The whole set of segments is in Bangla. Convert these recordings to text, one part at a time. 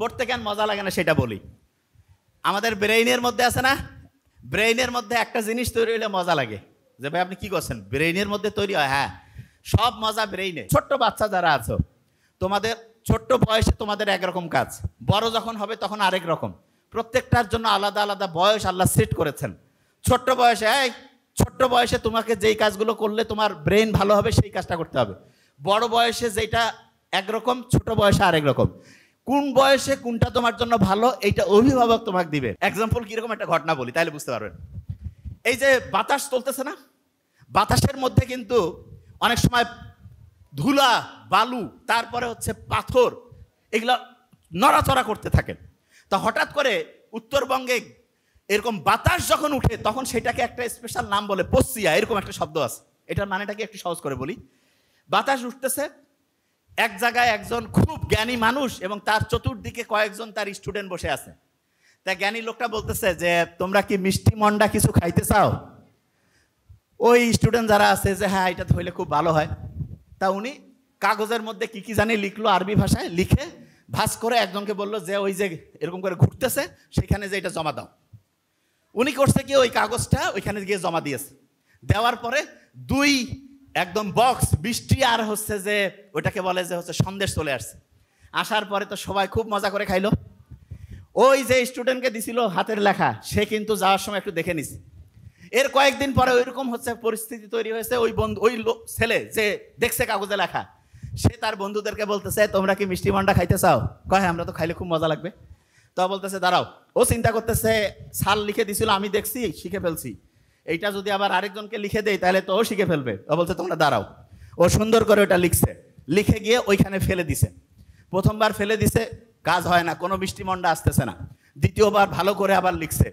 পড়তে কেন মজা লাগে না সেটা বলি। আমাদের ব্রেইনের মধ্যে আছে না, ব্রেইনের মধ্যে একটা জিনিস তৈরি হলে মজা লাগে। যে ভাই আপনি কি করছেন, ব্রেইনের মধ্যে তৈরি হয়। হ্যাঁ, সব মজা ব্রেইনে। ছোট্ট বাচ্চা যারা আছো, তোমাদের ছোট্ট বয়সে তোমাদের একরকম কাজ, বড় যখন হবে তখন আরেক রকম। প্রত্যেকটার জন্য আলাদা আলাদা বয়স আল্লাহ সেট করেছেন। ছোট্ট বয়সে তোমাকে যেই কাজগুলো করলে তোমার ব্রেন ভালো হবে সেই কাজটা করতে হবে। বড় বয়সে যেটা একরকম, ছোট বয়সে আরেক রকম। কোন বয়সে কোনটা তোমার জন্য ভালো এইটা অভিভাবক তোমাকে দিবে। এক্সাম্পল কিরকম একটা ঘটনা বলি তাহলে বুঝতে পারবেন। এই যে বাতাস চলতেছে না, বাতাসের মধ্যে কিন্তু অনেক সময় ধুলা, বালু, তারপরে হচ্ছে পাথর, এগুলো নড়াচড়া করতে থাকে। তা হঠাৎ করে উত্তরবঙ্গে এরকম বাতাস যখন উঠে তখন সেটাকে একটা স্পেশাল নাম বলে, পশ্চিয়া, এরকম একটা শব্দ আছে। এটার মানেটাকে একটু সহজ করে বলি। বাতাস উঠতেছে, এক জায়গায় একজন খুব জ্ঞানী মানুষ এবং তার চতুর্দিকে কয়েকজন তার স্টুডেন্ট বসে আছে। তা জ্ঞানী লোকটা বলতেছে যে তোমরা কি মিষ্টি মন্ডা কিছু খাইতে চাও? ওই স্টুডেন্ট যারা আছে যে হ্যাঁ এটা তো হইলে খুব ভালো হয়। তা উনি কাগজের মধ্যে কি কি জানি লিখলো, আরবি ভাষায় লিখে ভাঁজ করে একজনকে বললো যে ওই যে এরকম করে ঘুরতেছে সেখানে যে এটা জমা দাও। উনি করছে কি, ওই কাগজটা ওইখানে গিয়ে জমা দিয়েছে। দেওয়ার পরে দুই একদম বক্স মিষ্টি আর হচ্ছে যে ওইটাকে বলে যে হচ্ছে সন্দেশ চলে আসছে। আসার পরে তো সবাই খুব মজা করে খাইলো। ওই যে স্টুডেন্টকে দিছিল হাতের লেখা, সে কিন্তু যাওয়ার সময় একটু দেখে নিছে। এর কয়েকদিন পরে ওইরকম হচ্ছে পরিস্থিতি তৈরি হয়েছে। ওই ছেলে যে দেখছে কাগজে লেখা, সে তার বন্ধুদেরকে বলতেছে তোমরা কি মিষ্টি মন্ডা খাইতে চাও? কয় আমরা তো খাইলে খুব মজা লাগবে। তো বলতেছে দাঁড়াও, ও চিন্তা করতেছে সাল লিখে দিছিল, আমি দেখছি শিখে ফেলছি, এইটা যদি আবার আরেকজনকে লিখে দেয় তাহলে তো ও শিখে ফেলবে। ও বলছে তোমরা দাঁড়াও। ও সুন্দর করে ওটা লিখছে, লিখে গিয়ে ওইখানে ফেলে দিছে। প্রথমবার ফেলে দিছে, কাজ হয় না, কোনো মিষ্টি মন্ডা আসতেছে না। দ্বিতীয়বার ভালো করে আবার লিখছে,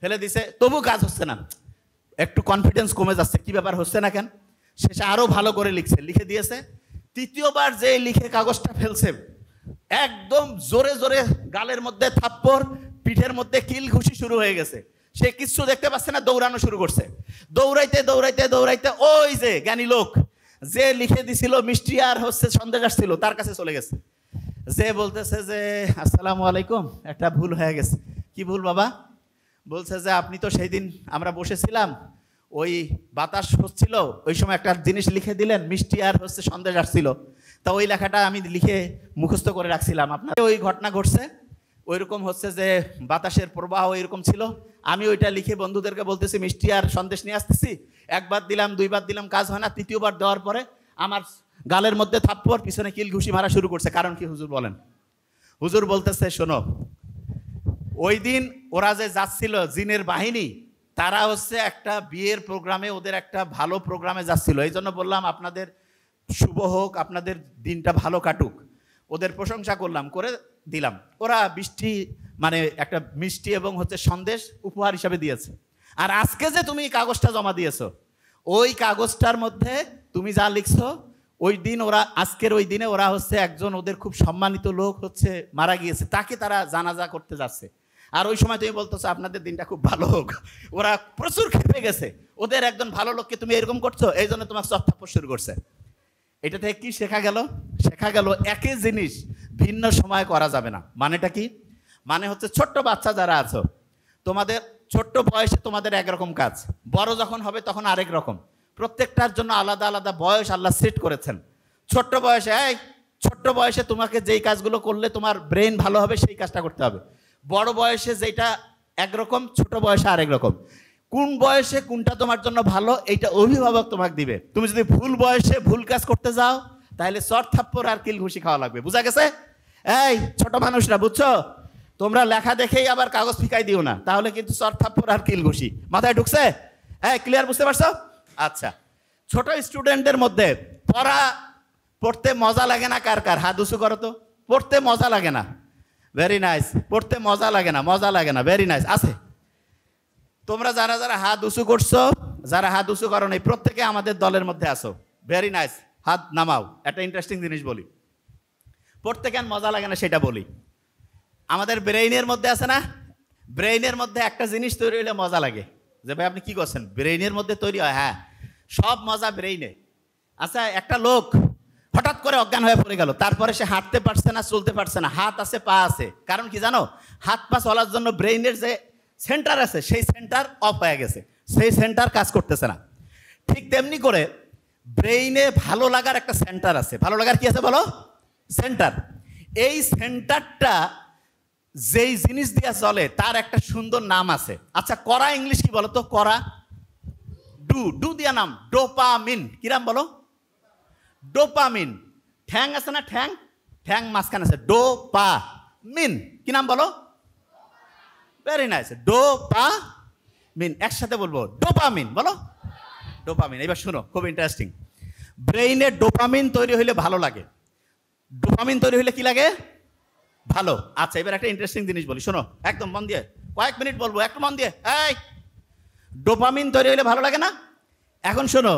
ফেলে দিছে, তবু কাজ হচ্ছে না। একটু কনফিডেন্স কমে যাচ্ছে, কি ব্যাপার হচ্ছে না কেন। শেষে আরো ভালো করে লিখছে, লিখে দিয়েছে। তৃতীয়বার যে লিখে কাগজটা ফেলছে, একদম জোরে জোরে গালের মধ্যে থাপ্পড়, পিঠের মধ্যে কিল ঘুষি শুরু হয়ে গেছে। সে কিচ্ছু দেখতে পাচ্ছে না, দৌড়ানো শুরু করছে। দৌড়াইতে দৌড়াইতে দৌড়াইতে ওই যে জ্ঞানী লোক যে লিখে দিছিল মিষ্টি আর হচ্ছে সন্দেশ আসছিল তার কাছে চলে গেছে। যে বলতেছে যে আসসালামু আলাইকুম, একটা ভুল হয়ে গেছে। কি ভুল বাবা? বলছে যে আপনি তো সেই দিন আমরা বসেছিলাম, ওই বাতাস হচ্ছিল, ওই সময় একটা জিনিস লিখে দিলেন মিষ্টি আর হচ্ছে সন্দেশ আসছিল। তা ওই লেখাটা আমি লিখে মুখস্থ করে রাখছিলাম। আপনার ওই ঘটনা ঘটছে, ওইরকম হচ্ছে যে বাতাসের প্রবাহ এরকম ছিল। আমি ওইটা লিখে বন্ধুদেরকে বলতেছি মিষ্টি আর সন্দেশ নিয়ে আসতেছি। একবার দিলাম, দুইবার দিলাম, কাজ হয় না। তৃতীয়বার দেওয়ার পরে আমার গালের মধ্যে থাপ্পড়, পিছনে কিল ঘুষি মারা শুরু করছে। কারণ কি হুজুর বলেন? হুজুর বলতেছে শোনো, ওই দিন ওরা যে যাচ্ছিল জিনের বাহিনী, তারা হচ্ছে একটা বিয়ের প্রোগ্রামে, ওদের একটা ভালো প্রোগ্রামে যাচ্ছিল। এই জন্য বললাম আপনাদের শুভ হোক, আপনাদের দিনটা ভালো কাটুক। ওদের প্রশংসা করলাম, করে দিলাম। ওরা বৃষ্টি মানে একটা মিষ্টি এবং হচ্ছে সন্দেশ উপহার হিসাবে দিয়েছে। আর আজকে যে তুমি কাগজটা জমা দিয়েছো, ওই কাগজটার মধ্যে তুমি যা লিখছো, ওই দিন ওরা আজকের ওই দিনে ওরা হচ্ছে একজন ওদের খুব সম্মানিত লোক হচ্ছে মারা গিয়েছে, তাকে তারা জানাজা করতে যাচ্ছে। আর ওই সময় তুমি বলতেছো আপনাদের দিনটা খুব ভালো হোক। ওরা প্রচুর খেপে গেছে, ওদের একজন ভালো লোককে তুমি এরকম করছো, এই জন্য তোমাকে চত্থাপ্পড় শুরু করছে। এটা থেকে কি শেখা গেল? শেখা গেল একই জিনিস ভিন্ন সময় করা যাবে না। মানেটা কি? মানে হচ্ছে ছোট্ট বাচ্চা যারা আছো, তোমাদের ছোট্ট বয়সে তোমাদের একরকম কাজ, বড় যখন হবে তখন আরেক রকম। প্রত্যেকটার জন্য আলাদা আলাদা বয়স আল্লাহ সেট করেছেন। ছোট্ট বয়সে তোমাকে যেই কাজগুলো করলে তোমার ব্রেন ভালো হবে সেই কাজটা করতে হবে। বড় বয়সে যেটা একরকম, ছোট বয়সে আরেক রকম। কোন বয়সে কোনটা তোমার জন্য ভালো এইটা অভিভাবক তোমাকে দিবে। তুমি যদি ভুল বয়সে ভুল কাজ করতে যাও তাহলে চর থাপ্পড় আর কিল ঘুষি খাওয়া লাগবে। বুঝা গেছে? এই ছোট মানুষরা বুঝছো, তোমরা লেখা দেখেই আবার কাগজ ফিকাই দিও না, তাহলে কিন্তু চর থাপ্পড় আর কিল ঘুষি। মাথায় ঢুকছে? হ্যাঁ, ক্লিয়ার? বুঝতে পারছো? আচ্ছা, ছোট স্টুডেন্টদের মধ্যে পড়তে মজা লাগে না কার কার? হাত উঁচু করো তো। পড়তে মজা লাগে না? Very nice. পড়তে মজা লাগে না, মজা লাগে না, ভেরি নাইস। আছে তোমরা যারা যারা হাত উঁচু করছো, যারা হাত উঁচু করো নাই, প্রত্যেকে আমাদের দলের মধ্যে আসো। ভেরি নাইস, হাত নামাও। একটা ইন্টারেস্টিং জিনিস বলি, পড়তে কেন মজা লাগে না সেটা বলি। আমাদের ব্রেইনের মধ্যে আছে না, ব্রেইনের মধ্যে একটা জিনিস তৈরি হলে মজা লাগে। যে ভাই আপনি কি করছেন, ব্রেইনের মধ্যে তৈরি হয়। হ্যাঁ, সব মজা ব্রেইনে। আচ্ছা, একটা লোক হঠাৎ করে অজ্ঞান হয়ে পড়ে গেল, তারপরে সে হাঁটতে পারছে না, চলতে পারছে না, হাত আছে পা আছে, কারণ কি জানো, হাত পা চলার জন্য ব্রেইনের যে সেন্টার আছে সেই সেন্টার অফ হয়ে গেছে, সেই সেন্টার কাজ করতেছে না। ঠিক তেমনি করে ব্রেইনে ভালো লাগার একটা সেন্টার আছে। ভালো লাগার কি আছে বলো? সেন্টার। এই সেন্টারটা যেই জিনিস দিয়ে চলে তার একটা সুন্দর নাম আছে। আচ্ছা, করা ইংলিশ কি বলো তো? করা, ডু, ডু দিয়া নাম ডোপামিন। কি নাম বলো? ডোপামিন। ঠ্যাং আছে না, ঠ্যাং, ঠ্যাং মাঝখানে আছে, ডোপামিন। কি নাম বলো? Very nice, dopamine. একসাথে বলবো, ডোপামিন। বলো ডোপামিন। এবার শুনো, খুব ইন্টারেস্টিং। ব্রেইনে ডোপামিন তৈরি হইলে ভালো লাগে। ডোপামিন তৈরি হইলে কি লাগে? ভালো। আচ্ছা, এবার একটা ইন্টারেস্টিং জিনিস বলি, শোনো একদম মন দিয়ে, কয়েক মিনিট বলবো, একটু মন দিয়ে। এই, ডোপামিন তৈরি হইলে ভালো লাগে না? এখন শোনো,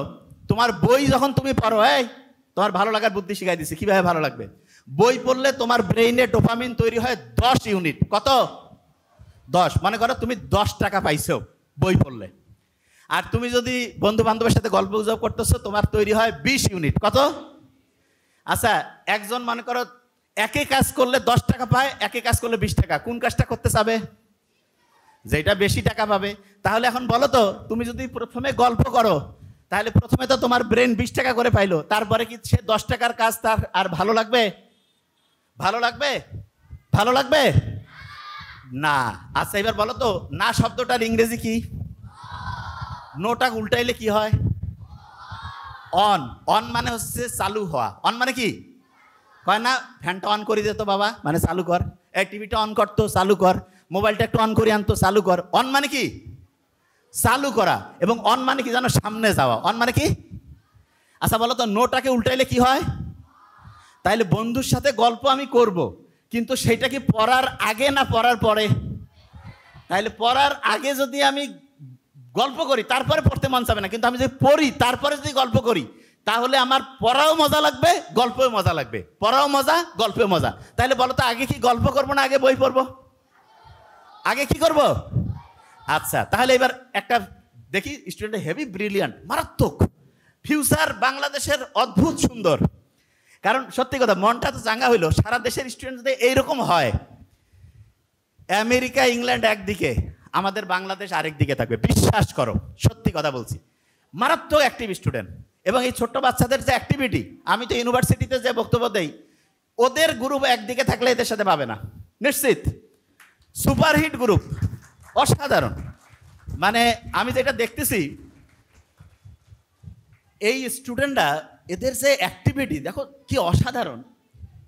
তোমার বই যখন তুমি পড়ো, এই তোমার ভালো লাগার বুদ্ধি শিখাই দিছি, কিভাবে ভালো লাগবে। বই পড়লে তোমার ব্রেইনে ডোপামিন তৈরি হয় 10 ইউনিট। কত? 10। মনে করো তুমি 10 টাকা পাইছো বই পড়লে, আর তুমি যদি বন্ধু বান্ধবের সাথে গল্প গুজব করতেছো, তোমার তৈরি হয় 20 ইউনিট। কত? আচ্ছা, একজন মনে করো একই কাজ করলে 10 টাকা পায়, একই কাজ করলে 20 টাকা, কোন কাজটা করতে চাবে? যেটা বেশি টাকা পাবে। তাহলে এখন বলো তো, তুমি যদি প্রথমে গল্প করো, তাহলে প্রথমে তো তোমার ব্রেন 20 টাকা করে পাইলো, তারপরে কি সে 10 টাকার কাজ তার আর ভালো লাগবে? ভালো লাগবে? ভালো লাগবে না। আচ্ছা, এবার বলো তো, না শব্দটার ইংরেজি কি? নোটা উল্টাইলে কি হয়? অন। অন মানে হচ্ছে চালু হওয়া। অন মানে কি? কয় না, ফ্যানটা অন করে দিত বাবা, মানে চালু কর। এই টিভিটা অন করতো, চালু কর। মোবাইলটা একটু অন করে আনতো, চালু কর। অন মানে কি? চালু করা। এবং অন মানে কি জানো? সামনে যাওয়া। অন মানে কি? আচ্ছা বলো তো, নোটাকে উল্টাইলে কি হয়? তাইলে বন্ধুর সাথে গল্প আমি করব, কিন্তু সেটা কি পড়ার আগে না পড়ার পরে? তাইলে পড়ার আগে যদি আমি গল্প করি, তারপরে পড়তে মন চাবে না, কিন্তু আমি যদি পড়ি তারপরে যদি গল্প করি, তাহলে আমার পড়াও মজা লাগবে, গল্পও মজা লাগবে। পড়াও মজা, গল্পও মজা। তাহলে বলো তো, আগে কি গল্প করবো না আগে বই পড়বো? আগে কি করব? আচ্ছা, তাহলে এবার একটা দেখি, স্টুডেন্ট হেভি ব্রিলিয়ান্ট, মারাত্মক ফিউচার বাংলাদেশের অদ্ভুত সুন্দর। কারণ সত্যি কথা, মনটা তো চাঙ্গা হইলো, সারা দেশের স্টুডেন্ট যদি এইরকম হয়, আমেরিকা ইংল্যান্ড একদিকে, আমাদের বাংলাদেশ আরেক দিকে থাকবে, বিশ্বাস করো, সত্যি কথা বলছি। মারাত্মক অ্যাক্টিভ স্টুডেন্ট। এবং এই ছোট্ট বাচ্চাদের যে অ্যাক্টিভিটি, আমি তো ইউনিভার্সিটিতে যে বক্তব্য দেই, ওদের গ্রুপ একদিকে থাকলে এদের সাথে পাবে না, নিশ্চিত। সুপারহিট গ্রুপ, অসাধারণ। মানে আমি যেটা দেখতেছি, এই স্টুডেন্টরা, এদের যে অ্যাক্টিভিটি দেখো কি অসাধারণ।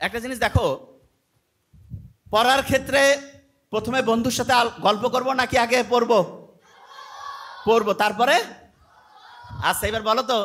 একটা জিনিস দেখো, পড়ার ক্ষেত্রে প্রথমে বন্ধুর সাথে গল্প করব নাকি আগে পড়বো? পড়বো, তারপরে। আচ্ছা, এবার বলো তো,